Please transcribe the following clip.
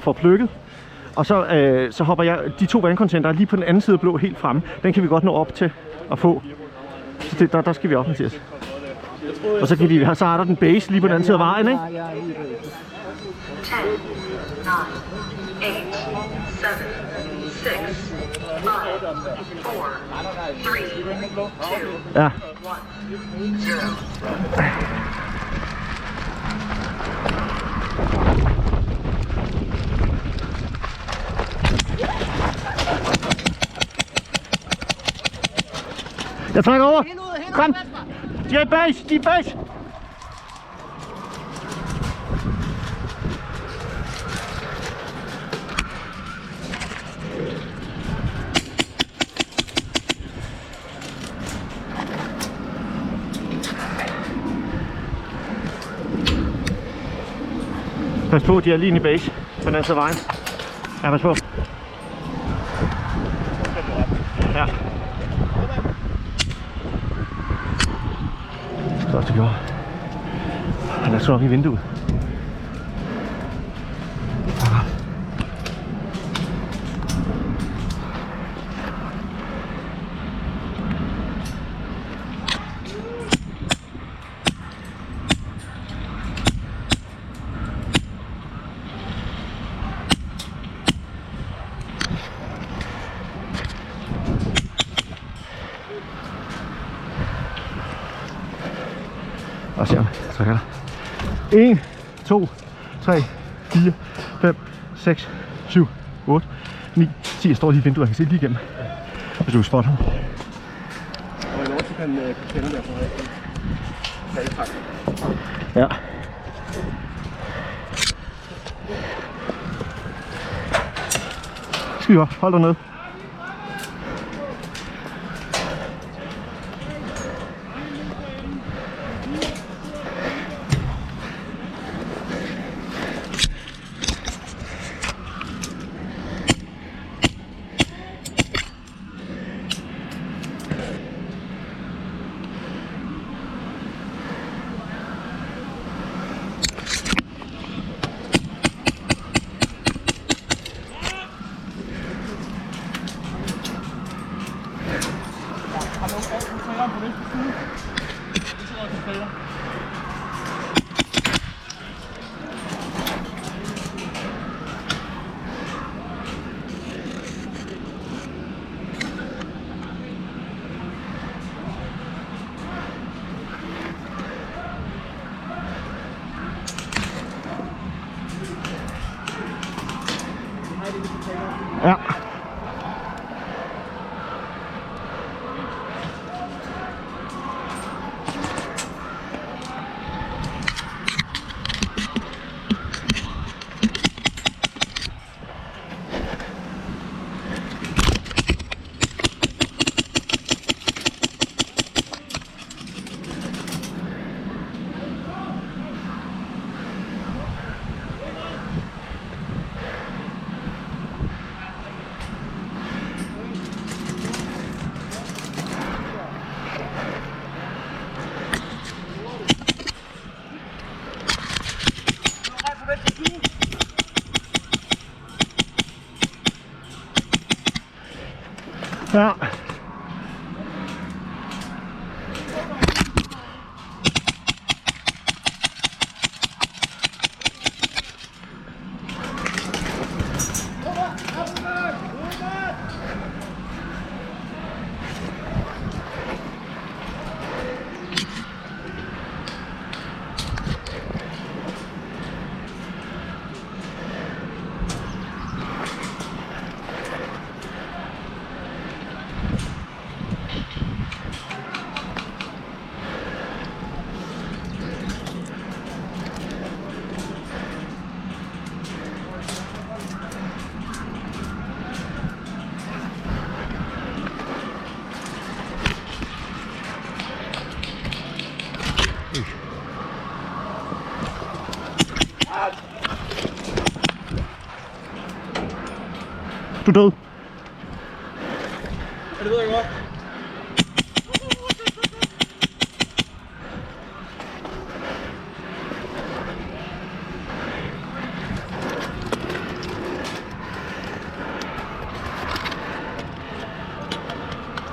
og får plukket. Og så hopper jeg de 2 vandcontainere lige på den anden side blå helt fremme. Den kan vi godt nå op til at få. Så der skal vi op, Mathias. Og så kan vi så er der den base lige på den anden side af vejen, ikke? 10, 9, 8, 7, 6, 5, 4, 3, 2, Ja. 1, 0. Jeg trækker over. Kom. De er base. De er base. Pas på, de er lige inde i base på den anden side af vejen. Ja, pas på. Ja. Så det gjorde. Han er så oppe i vinduet. Og se om jeg trykker der. 1, 2, 3, 4, 5, 6, 7, 8, 9, 10. Jeg står lige i vinduet, jeg kan se lige igennem. Hvis du kan spotte ham. Og i også kan kende der på halvpakken. Ja. Skyd op, hold dig ned. Ja. Ja. Du er død. Ja, det ved jeg godt.